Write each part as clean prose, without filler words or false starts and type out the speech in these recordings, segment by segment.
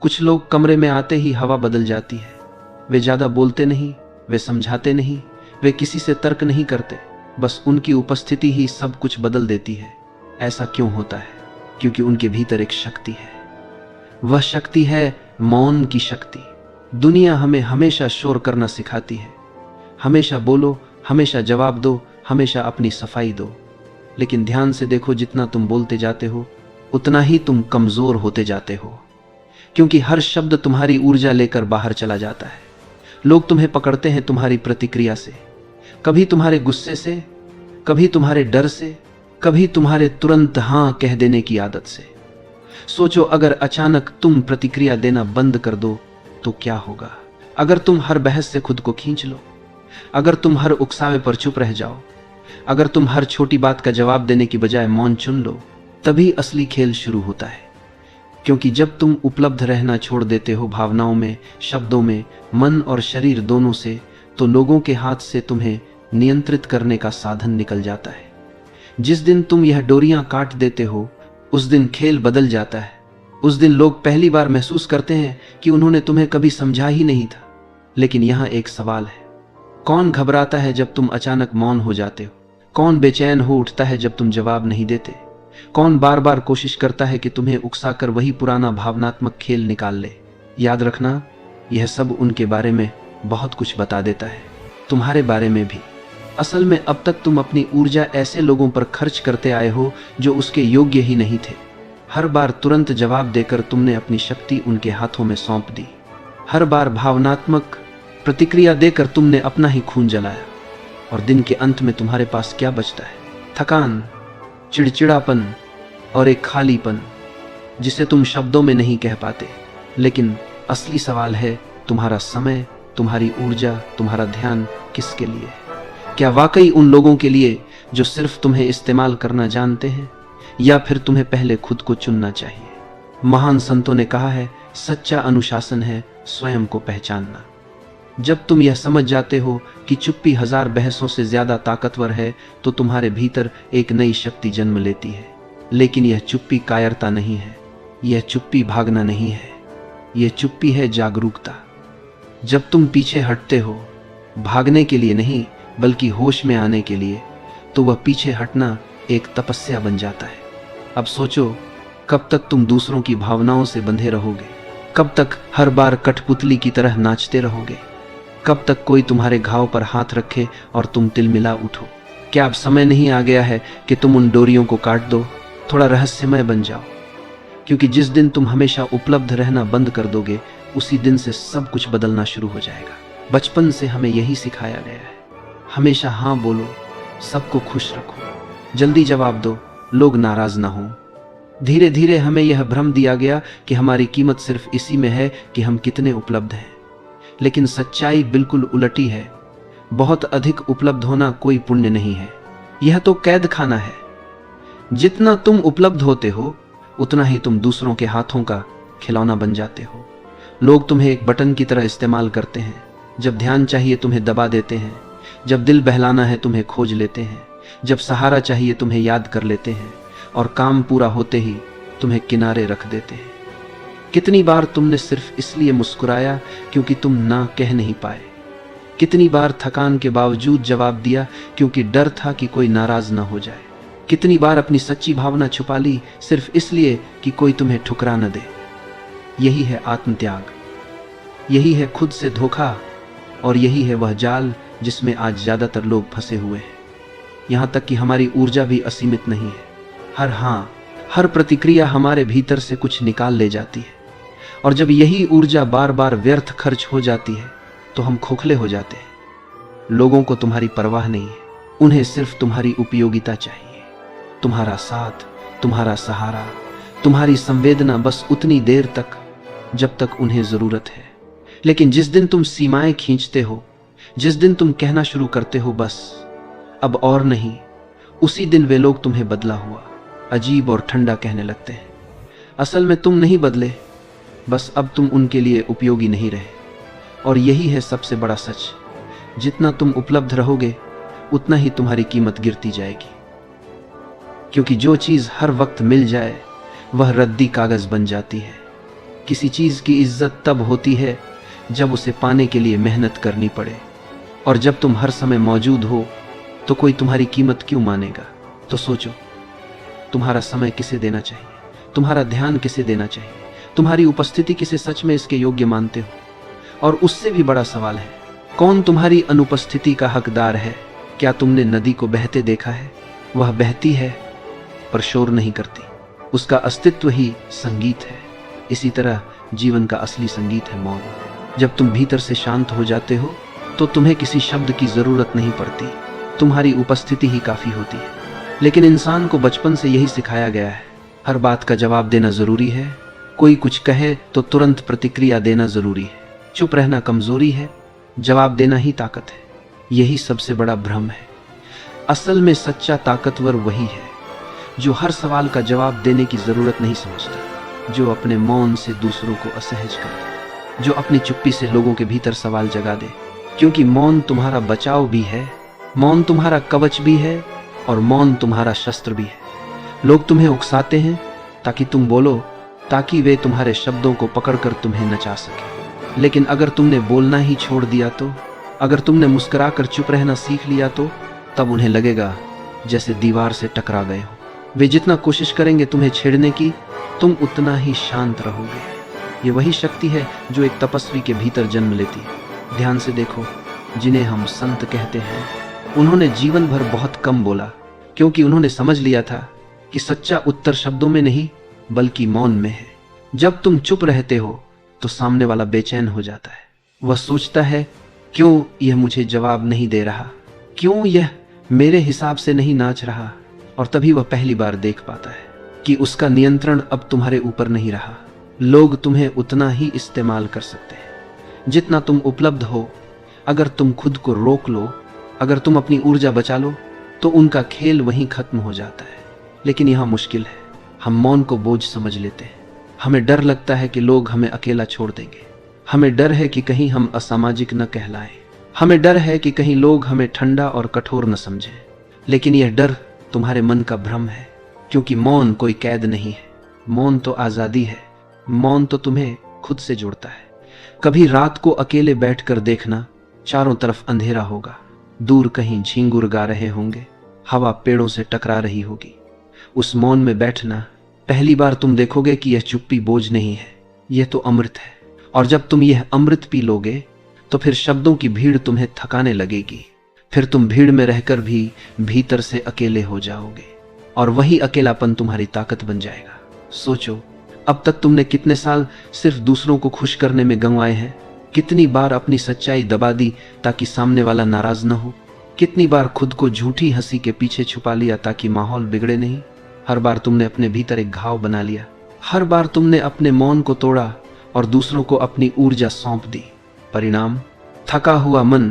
कुछ लोग कमरे में आते ही हवा बदल जाती है। वे ज्यादा बोलते नहीं, वे समझाते नहीं, वे किसी से तर्क नहीं करते, बस उनकी उपस्थिति ही सब कुछ बदल देती है। ऐसा क्यों होता है? क्योंकि उनके भीतर एक शक्ति है। वह शक्ति है मौन की शक्ति। दुनिया हमें हमेशा शोर करना सिखाती है। हमेशा बोलो, हमेशा जवाब दो, हमेशा अपनी सफाई दो। लेकिन ध्यान से देखो, जितना तुम बोलते जाते हो उतना ही तुम कमजोर होते जाते हो, क्योंकि हर शब्द तुम्हारी ऊर्जा लेकर बाहर चला जाता है। लोग तुम्हें पकड़ते हैं तुम्हारी प्रतिक्रिया से, कभी तुम्हारे गुस्से से, कभी तुम्हारे डर से, कभी तुम्हारे तुरंत हां कह देने की आदत से। सोचो, अगर अचानक तुम प्रतिक्रिया देना बंद कर दो तो क्या होगा? अगर तुम हर बहस से खुद को खींच लो, अगर तुम हर उकसावे पर चुप रह जाओ, अगर तुम हर छोटी बात का जवाब देने की बजाय मौन चुन लो, तभी असली खेल शुरू होता है। क्योंकि जब तुम उपलब्ध रहना छोड़ देते हो भावनाओं में, शब्दों में, मन और शरीर दोनों से, तो लोगों के हाथ से तुम्हें नियंत्रित करने का साधन निकल जाता है। जिस दिन तुम यह डोरियां काट देते हो, उस दिन खेल बदल जाता है। उस दिन लोग पहली बार महसूस करते हैं कि उन्होंने तुम्हें कभी समझा ही नहीं था। लेकिन यहाँ एक सवाल है, कौन घबराता है जब तुम अचानक मौन हो जाते हो? कौन बेचैन हो उठता है जब तुम जवाब नहीं देते? कौन बार बार कोशिश करता है कि तुम्हें उकसाकर वही पुराना भावनात्मक खेल निकाल ले? याद रखना, यह सब उनके बारे में बहुत कुछ बता देता है, तुम्हारे बारे में भी। असल में अब तक तुम अपनी ऊर्जा ऐसे लोगों पर खर्च करते आए हो जो उसके योग्य ही नहीं थे। हर बार तुरंत जवाब देकर तुमने अपनी शक्ति उनके हाथों में सौंप दी। हर बार भावनात्मक प्रतिक्रिया देकर तुमने अपना ही खून जलाया। और दिन के अंत में तुम्हारे पास क्या बचता है? थकान, चिड़चिड़ापन और एक खालीपन जिसे तुम शब्दों में नहीं कह पाते। लेकिन असली सवाल है, तुम्हारा समय, तुम्हारी ऊर्जा, तुम्हारा ध्यान किसके लिए? क्या वाकई उन लोगों के लिए जो सिर्फ तुम्हें इस्तेमाल करना जानते हैं, या फिर तुम्हें पहले खुद को चुनना चाहिए? महान संतों ने कहा है, सच्चा अनुशासन है स्वयं को पहचानना। जब तुम यह समझ जाते हो कि चुप्पी 1000 बहसों से ज्यादा ताकतवर है, तो तुम्हारे भीतर एक नई शक्ति जन्म लेती है। लेकिन यह चुप्पी कायरता नहीं है, यह चुप्पी भागना नहीं है, यह चुप्पी है जागरूकता। जब तुम पीछे हटते हो, भागने के लिए नहीं बल्कि होश में आने के लिए, तो वह पीछे हटना एक तपस्या बन जाता है। अब सोचो, कब तक तुम दूसरों की भावनाओं से बंधे रहोगे? कब तक हर बार कठपुतली की तरह नाचते रहोगे? कब तक कोई तुम्हारे घाव पर हाथ रखे और तुम तिलमिला उठो? क्या अब समय नहीं आ गया है कि तुम उन डोरियों को काट दो, थोड़ा रहस्यमय बन जाओ? क्योंकि जिस दिन तुम हमेशा उपलब्ध रहना बंद कर दोगे, उसी दिन से सब कुछ बदलना शुरू हो जाएगा। बचपन से हमें यही सिखाया गया है, हमेशा हाँ बोलो, सबको खुश रखो, जल्दी जवाब दो, लोग नाराज ना हों। धीरे धीरे हमें यह भ्रम दिया गया कि हमारी कीमत सिर्फ इसी में है कि हम कितने उपलब्ध हैं। लेकिन सच्चाई बिल्कुल उलटी है। बहुत अधिक उपलब्ध होना कोई पुण्य नहीं है, यह तो कैद खाना है। जितना तुम उपलब्ध होते हो, उतना ही तुम दूसरों के हाथों का खिलौना बन जाते हो। लोग तुम्हें एक बटन की तरह इस्तेमाल करते हैं। जब ध्यान चाहिए तुम्हें दबा देते हैं, जब दिल बहलाना है तुम्हें खोज लेते हैं, जब सहारा चाहिए तुम्हें याद कर लेते हैं, और काम पूरा होते ही तुम्हें किनारे रख देते हैं। कितनी बार तुमने सिर्फ इसलिए मुस्कुराया क्योंकि तुम ना कह नहीं पाए? कितनी बार थकान के बावजूद जवाब दिया क्योंकि डर था कि कोई नाराज ना हो जाए? कितनी बार अपनी सच्ची भावना छुपा ली सिर्फ इसलिए कि कोई तुम्हें ठुकरा न दे? यही है आत्मत्याग, यही है खुद से धोखा, और यही है वह जाल जिसमें आज ज्यादातर लोग फंसे हुए हैं। यहां तक कि हमारी ऊर्जा भी असीमित नहीं है। हर हाँ, हर प्रतिक्रिया हमारे भीतर से कुछ निकाल ले जाती है। और जब यही ऊर्जा बार बार व्यर्थ खर्च हो जाती है, तो हम खोखले हो जाते हैं। लोगों को तुम्हारी परवाह नहीं है, उन्हें सिर्फ तुम्हारी उपयोगिता चाहिए। तुम्हारा साथ, तुम्हारा सहारा, तुम्हारी संवेदना, बस उतनी देर तक जब तक उन्हें जरूरत है। लेकिन जिस दिन तुम सीमाएं खींचते हो, जिस दिन तुम कहना शुरू करते हो बस अब और नहीं, उसी दिन वे लोग तुम्हें बदला हुआ, अजीब और ठंडा कहने लगते हैं। असल में तुम नहीं बदले, बस अब तुम उनके लिए उपयोगी नहीं रहे। और यही है सबसे बड़ा सच, जितना तुम उपलब्ध रहोगे उतना ही तुम्हारी कीमत गिरती जाएगी। क्योंकि जो चीज हर वक्त मिल जाए वह रद्दी कागज बन जाती है, किसी चीज की इज्जत तब होती है जब उसे पाने के लिए मेहनत करनी पड़े, और जब तुम हर समय मौजूद हो तो कोई तुम्हारी कीमत क्यों मानेगा। तो सोचो, तुम्हारा समय किसे देना चाहिए, तुम्हारा ध्यान किसे देना चाहिए, तुम्हारी उपस्थिति किसे सच में इसके योग्य मानते हो। और उससे भी बड़ा सवाल है, कौन तुम्हारी अनुपस्थिति का हकदार है। क्या तुमने नदी को बहते देखा है? वह बहती है पर शोर नहीं करती, उसका अस्तित्व ही संगीत है। इसी तरह जीवन का असली संगीत है मौन। जब तुम भीतर से शांत हो जाते हो तो तुम्हें किसी शब्द की जरूरत नहीं पड़ती, तुम्हारी उपस्थिति ही काफी होती है। लेकिन इंसान को बचपन से यही सिखाया गया है, हर बात का जवाब देना जरूरी है, कोई कुछ कहे तो तुरंत प्रतिक्रिया देना जरूरी है, चुप रहना कमजोरी है, जवाब देना ही ताकत है। यही सबसे बड़ा भ्रम है। असल में सच्चा ताकतवर वही है जो हर सवाल का जवाब देने की जरूरत नहीं समझता, जो अपने मौन से दूसरों को असहज कर दे, जो अपनी चुप्पी से लोगों के भीतर सवाल जगा दे। क्योंकि मौन तुम्हारा बचाव भी है, मौन तुम्हारा कवच भी है, और मौन तुम्हारा शस्त्र भी है। लोग तुम्हें उकसाते हैं ताकि तुम बोलो, ताकि वे तुम्हारे शब्दों को पकड़कर तुम्हें नचा सके। लेकिन अगर तुमने बोलना ही छोड़ दिया तो, अगर तुमने मुस्कुराकर चुप रहना सीख लिया तो, तब उन्हें लगेगा जैसे दीवार से टकरा गए हो। वे जितना कोशिश करेंगे तुम्हें छेड़ने की, तुम उतना ही शांत रहोगे। ये वही शक्ति है जो एक तपस्वी के भीतर जन्म लेती है। ध्यान से देखो, जिन्हें हम संत कहते हैं, उन्होंने जीवन भर बहुत कम बोला, क्योंकि उन्होंने समझ लिया था कि सच्चा उत्तर शब्दों में नहीं बल्कि मौन में है। जब तुम चुप रहते हो तो सामने वाला बेचैन हो जाता है। वह सोचता है, क्यों यह मुझे जवाब नहीं दे रहा, क्यों यह मेरे हिसाब से नहीं नाच रहा। और तभी वह पहली बार देख पाता है कि उसका नियंत्रण अब तुम्हारे ऊपर नहीं रहा। लोग तुम्हें उतना ही इस्तेमाल कर सकते हैं जितना तुम उपलब्ध हो। अगर तुम खुद को रोक लो, अगर तुम अपनी ऊर्जा बचा लो, तो उनका खेल वहीं खत्म हो जाता है। लेकिन यह मुश्किल है, हम मौन को बोझ समझ लेते हैं। हमें डर लगता है कि लोग हमें अकेला छोड़ देंगे, हमें डर है कि कहीं हम असामाजिक न कहलाएं, हमें डर है कि कहीं लोग हमें ठंडा और कठोर न समझें। लेकिन यह डर तुम्हारे मन का भ्रम है, क्योंकि मौन कोई कैद नहीं है, मौन तो आजादी है। मौन तो तुम्हें खुद से जोड़ता है। कभी रात को अकेले बैठकर देखना, चारों तरफ अंधेरा होगा, दूर कहीं झींगुर गा रहे होंगे, हवा पेड़ों से टकरा रही होगी। उस मौन में बैठना, पहली बार तुम देखोगे कि यह चुप्पी बोझ नहीं है, यह तो अमृत है। और जब तुम यह अमृत पी लोगे तो फिर शब्दों की भीड़ तुम्हें थकाने लगेगी। फिर तुम भीड़ में रहकर भी भीतर से अकेले हो जाओगे, और वही अकेलापन तुम्हारी ताकत बन जाएगा। सोचो, अब तक तुमने कितने साल सिर्फ दूसरों को खुश करने में गंवाए हैं। कितनी बार अपनी सच्चाई दबा दी ताकि सामने वाला नाराज न हो। कितनी बार खुद को झूठी हंसी के पीछे छुपा लिया ताकि माहौल बिगड़े नहीं। हर बार तुमने अपने भीतर एक घाव बना लिया। हर बार तुमने अपने मौन को तोड़ा और दूसरों को अपनी ऊर्जा सौंप दी। परिणाम, थका हुआ मन,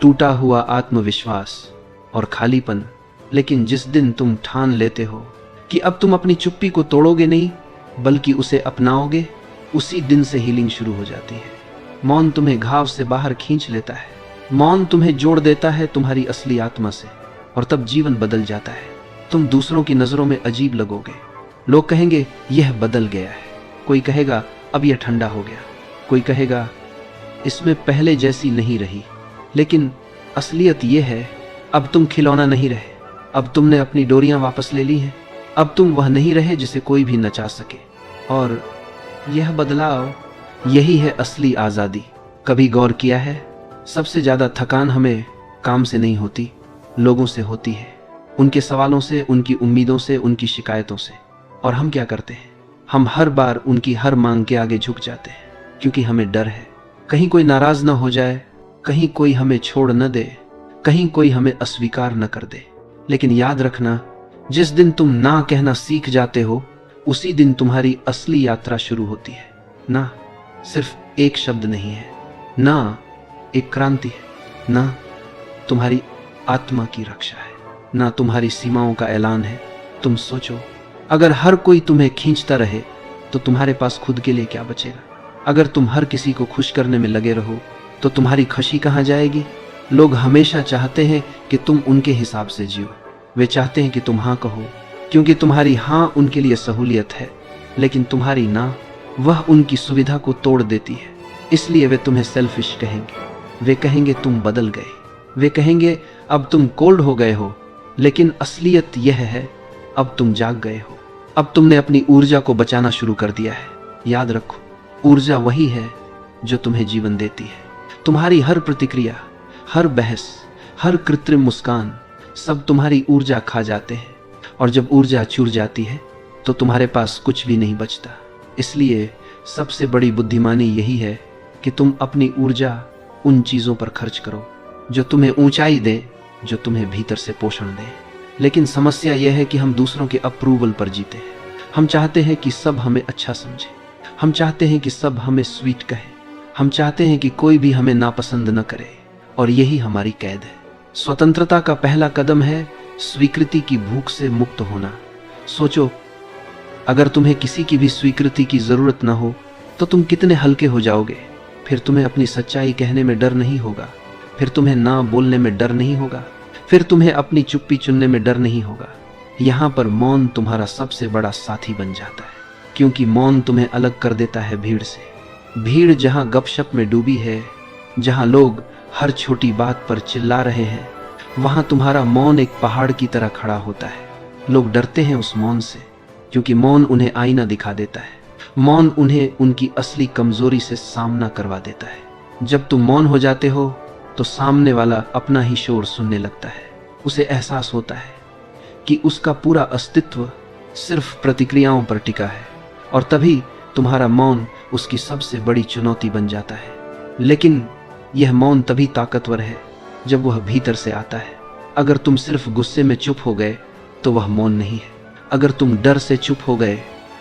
टूटा हुआ आत्मविश्वास और खालीपन। लेकिन जिस दिन तुम ठान लेते हो कि अब तुम अपनी चुप्पी को तोड़ोगे नहीं बल्कि उसे अपनाओगे, उसी दिन से हीलिंग शुरू हो जाती है। मौन तुम्हें घाव से बाहर खींच लेता है, मौन तुम्हें जोड़ देता है तुम्हारी असली आत्मा से, और तब जीवन बदल जाता है। तुम दूसरों की नजरों में अजीब लगोगे। लोग कहेंगे यह बदल गया है, कोई कहेगा अब यह ठंडा हो गया, कोई कहेगा इसमें पहले जैसी नहीं रही। लेकिन असलियत यह है, अब तुम खिलौना नहीं रहे, अब तुमने अपनी डोरियां वापस ले ली हैं। अब तुम वह नहीं रहे जिसे कोई भी नचा सके। और यह बदलाव, यही है असली आजादी। कभी गौर किया है, सबसे ज्यादा थकान हमें काम से नहीं होती, लोगों से होती है। उनके सवालों से, उनकी उम्मीदों से, उनकी शिकायतों से। और हम क्या करते हैं, हम हर बार उनकी हर मांग के आगे झुक जाते हैं, क्योंकि हमें डर है कहीं कोई नाराज न हो जाए, कहीं कोई हमें छोड़ न दे, कहीं कोई हमें अस्वीकार न कर दे। लेकिन याद रखना, जिस दिन तुम ना कहना सीख जाते हो, उसी दिन तुम्हारी असली यात्रा शुरू होती है। ना सिर्फ एक शब्द नहीं है, ना एक क्रांति है, ना तुम्हारी आत्मा की रक्षा है, ना तुम्हारी सीमाओं का ऐलान है। तुम सोचो, अगर हर कोई तुम्हें खींचता रहे तो तुम्हारे पास खुद के लिए क्या बचेगा। अगर तुम हर किसी को खुश करने में लगे रहो तो तुम्हारी खुशी कहाँ जाएगी। लोग हमेशा चाहते हैं कि तुम उनके हिसाब से जियो। वे चाहते हैं कि तुम हाँ कहो, क्योंकि तुम्हारी हाँ उनके लिए सहूलियत है, लेकिन तुम्हारी ना वह उनकी सुविधा को तोड़ देती है। इसलिए वे तुम्हें सेल्फिश कहेंगे। वे कहेंगे तुम बदल गए। वे कहेंगे अब तुम कोल्ड हो गए हो। लेकिन असलियत यह है, अब तुम जाग गए हो। अब तुमने अपनी ऊर्जा को बचाना शुरू कर दिया है। याद रखो, ऊर्जा वही है जो तुम्हें जीवन देती है। तुम्हारी हर प्रतिक्रिया, हर बहस, हर कृत्रिम मुस्कान, सब तुम्हारी ऊर्जा खा जाते हैं। और जब ऊर्जा चूर जाती है तो तुम्हारे पास कुछ भी नहीं बचता। इसलिए सबसे बड़ी बुद्धिमानी यही है कि तुम अपनी ऊर्जा उन चीज़ों पर खर्च करो जो तुम्हें ऊंचाई दे, जो तुम्हें भीतर से पोषण दे। लेकिन समस्या यह है कि हम दूसरों के अप्रूवल पर जीते हैं। हम चाहते हैं कि सब हमें अच्छा समझे। हम चाहते हैं कि सब हमें स्वीट कहे। हम चाहते हैं कि कोई भी हमें नापसंद न करे। और यही हमारी कैद है। स्वतंत्रता का पहला कदम है स्वीकृति की भूख से मुक्त होना। सोचो, अगर तुम्हें किसी की भी स्वीकृति की जरूरत न हो तो तुम कितने हल्के हो जाओगे। फिर तुम्हें अपनी सच्चाई कहने में डर नहीं होगा। फिर तुम्हें ना बोलने में डर नहीं होगा। फिर तुम्हें अपनी चुप्पी चुनने में डर नहीं होगा। यहाँ पर मौन तुम्हारा सबसे बड़ा साथी बन जाता है, क्योंकि मौन तुम्हें अलग कर देता है भीड़ से। भीड़ जहाँ गपशप में डूबी है, जहाँ लोग हर छोटी बात पर चिल्ला रहे हैं, वहाँ तुम्हारा मौन एक पहाड़ की तरह खड़ा होता है। लोग डरते हैं उस मौन से, क्योंकि मौन उन्हें आईना दिखा देता है। मौन उन्हें उनकी असली कमजोरी से सामना करवा देता है। जब तुम मौन हो जाते हो तो सामने वाला अपना ही शोर सुनने लगता है। उसे एहसास होता है कि उसका पूरा अस्तित्व सिर्फ प्रतिक्रियाओं पर टिका है, और तभी तुम्हारा मौन उसकी सबसे बड़ी चुनौती बन जाता है। लेकिन यह मौन तभी ताकतवर है जब वह भीतर से आता है। अगर तुम सिर्फ गुस्से में चुप हो गए तो वह मौन नहीं है। अगर तुम डर से चुप हो गए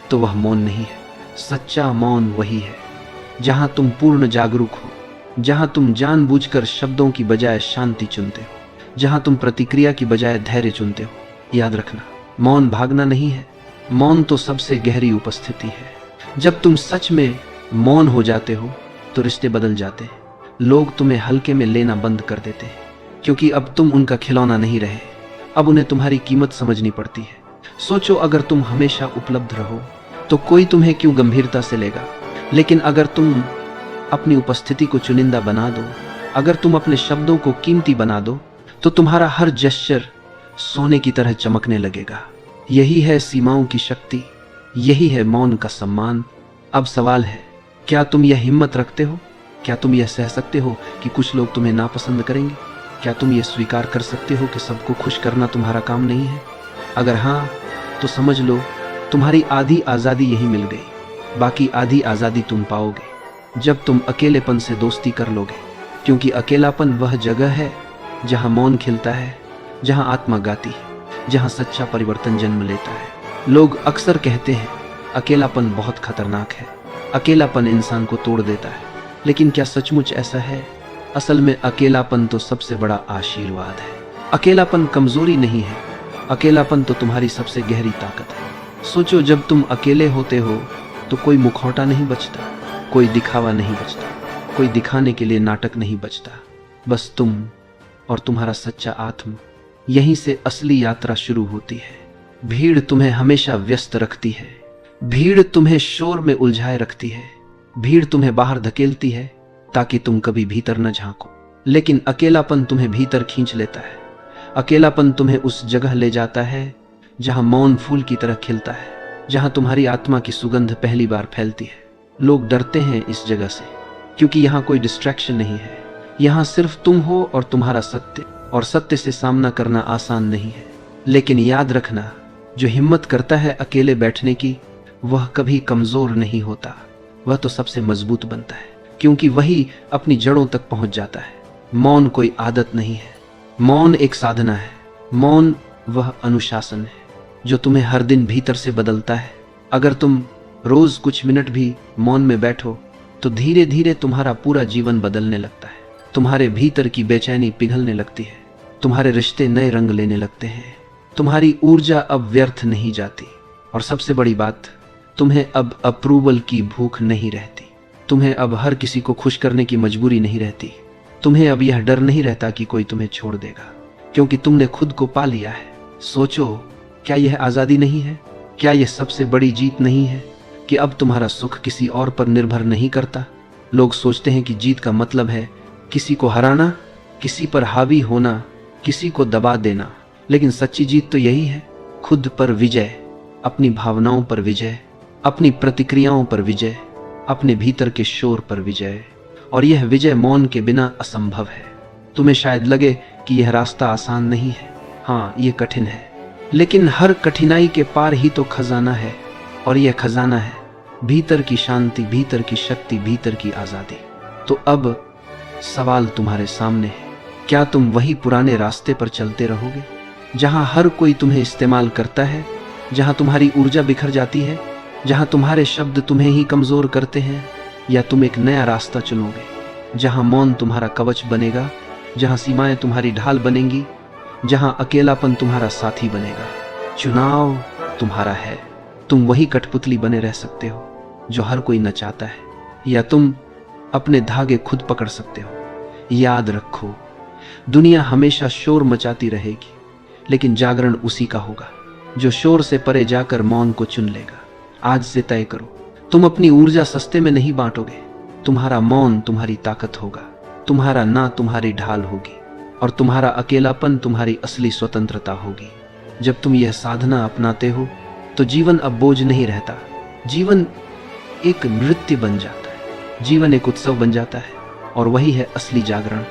तो वह मौन नहीं है। सच्चा मौन वही है जहां तुम पूर्ण जागरूक हो, जहां तुम जानबूझकर शब्दों की बजाय शांति चुनते हो, जहां तुम प्रतिक्रिया की बजाय धैर्य चुनते हो। याद रखना, मौन भागना नहीं है। मौन तो सबसे गहरी उपस्थिति है। जब तुम सच में मौन हो जाते हो तो रिश्ते बदल जाते हैं। लोग तुम्हें हल्के में लेना बंद कर देते हैं, क्योंकि अब तुम उनका खिलौना नहीं रहे। अब उन्हें तुम्हारी कीमत समझनी पड़ती है। सोचो, अगर तुम हमेशा उपलब्ध रहो तो कोई तुम्हें क्यों गंभीरता से लेगा। लेकिन अगर तुम अपनी उपस्थिति को चुनिंदा बना दो, अगर तुम अपने शब्दों को कीमती बना दो, तो तुम्हारा हर जेस्चर सोने की तरह चमकने लगेगा। यही है सीमाओं की शक्ति, यही है मौन का सम्मान। अब सवाल है, क्या तुम यह हिम्मत रखते हो? क्या तुम यह सह सकते हो कि कुछ लोग तुम्हें नापसंद करेंगे? क्या तुम यह स्वीकार कर सकते हो कि सबको खुश करना तुम्हारा काम नहीं है? अगर हाँ, तो समझ लो तुम्हारी आधी आज़ादी यही मिल गई। बाकी आधी आज़ादी तुम पाओगे जब तुम अकेलेपन से दोस्ती कर लोगे, क्योंकि अकेलापन वह जगह है जहां मौन खिलता है, जहां आत्मा गाती है, जहां सच्चा परिवर्तन जन्म लेता है। लोग अक्सर कहते हैं अकेलापन बहुत खतरनाक है, अकेलापन इंसान को तोड़ देता है। लेकिन क्या सचमुच ऐसा है? असल में अकेलापन तो सबसे बड़ा आशीर्वाद है। अकेलापन कमजोरी नहीं है, अकेलापन तो तुम्हारी सबसे गहरी ताकत है। सोचो, जब तुम अकेले होते हो तो कोई मुखौटा नहीं बचता, कोई दिखावा नहीं बचता, कोई दिखाने के लिए नाटक नहीं बचता। बस तुम और तुम्हारा सच्चा आत्म। यहीं से असली यात्रा शुरू होती है। भीड़ तुम्हें हमेशा व्यस्त रखती है, भीड़ तुम्हें शोर में उलझाए रखती है, भीड़ तुम्हें बाहर धकेलती है ताकि तुम कभी भीतर न झांको। लेकिन अकेलापन तुम्हें भीतर खींच लेता है। अकेलापन तुम्हें उस जगह ले जाता है जहां मौन फूल की तरह खिलता है, जहां तुम्हारी आत्मा की सुगंध पहली बार फैलती है। लोग डरते हैं इस जगह से, क्योंकि यहाँ कोई डिस्ट्रैक्शन नहीं है। यहाँ सिर्फ तुम हो और तुम्हारा सत्य, और सत्य से सामना करना आसान नहीं है। लेकिन याद रखना, जो हिम्मत करता है अकेले बैठने की, वह कभी कमजोर नहीं होता, वह तो सबसे मजबूत बनता है, क्योंकि वही अपनी जड़ों तक पहुंच जाता है। मौन कोई आदत नहीं है, मौन एक साधना है। मौन वह अनुशासन है जो तुम्हें हर दिन भीतर से बदलता है। अगर तुम रोज कुछ मिनट भी मौन में बैठो तो धीरे धीरे तुम्हारा पूरा जीवन बदलने लगता है। तुम्हारे भीतर की बेचैनी पिघलने लगती है, तुम्हारे रिश्ते नए रंग लेने लगते हैं, तुम्हारी ऊर्जा अब व्यर्थ नहीं जाती, और सबसे बड़ी बात, तुम्हें अब अप्रूवल की भूख नहीं रहती। तुम्हें अब हर किसी को खुश करने की मजबूरी नहीं रहती। तुम्हें अब यह डर नहीं रहता कि कोई तुम्हें छोड़ देगा, क्योंकि तुमने खुद को पा लिया है। सोचो, क्या यह आज़ादी नहीं है? क्या यह सबसे बड़ी जीत नहीं है कि अब तुम्हारा सुख किसी और पर निर्भर नहीं करता। लोग सोचते हैं कि जीत का मतलब है किसी को हराना, किसी पर हावी होना, किसी को दबा देना, लेकिन सच्ची जीत तो यही है, खुद पर विजय, अपनी भावनाओं पर विजय, अपनी प्रतिक्रियाओं पर विजय, अपने भीतर के शोर पर विजय। और यह विजय मौन के बिना असंभव है। तुम्हें शायद लगे कि यह रास्ता आसान नहीं है, हाँ ये कठिन है, लेकिन हर कठिनाई के पार ही तो खजाना है। और यह खजाना है भीतर की शांति, भीतर की शक्ति, भीतर की आजादी। तो अब सवाल तुम्हारे सामने है, क्या तुम वही पुराने रास्ते पर चलते रहोगे जहां हर कोई तुम्हें इस्तेमाल करता है, जहां तुम्हारी ऊर्जा बिखर जाती है, जहां तुम्हारे शब्द तुम्हें ही कमजोर करते हैं, या तुम एक नया रास्ता चुनोगे जहां मौन तुम्हारा कवच बनेगा, जहां सीमाएं तुम्हारी ढाल बनेंगी, जहां अकेलापन तुम्हारा साथी बनेगा। चुनाव तुम्हारा है। तुम वही कठपुतली बने रह सकते हो जो हर कोई नचाता है, या तुम अपने धागे खुद पकड़ सकते हो। याद रखो, दुनिया हमेशा शोर मचाती रहेगी, लेकिन जागरण उसी का होगा जो शोर से परे जाकर मौन को चुन लेगा। आज से तय करो, तुम अपनी ऊर्जा सस्ते में नहीं बांटोगे। तुम्हारा मौन तुम्हारी ताकत होगा, तुम्हारा ना तुम्हारी ढाल होगी, और तुम्हारा अकेलापन तुम्हारी असली स्वतंत्रता होगी। जब तुम यह साधना अपनाते हो तो जीवन अब बोझ नहीं रहता, जीवन एक नृत्य बन जाता है, जीवन एक उत्सव बन जाता है, और वही है असली जागरण।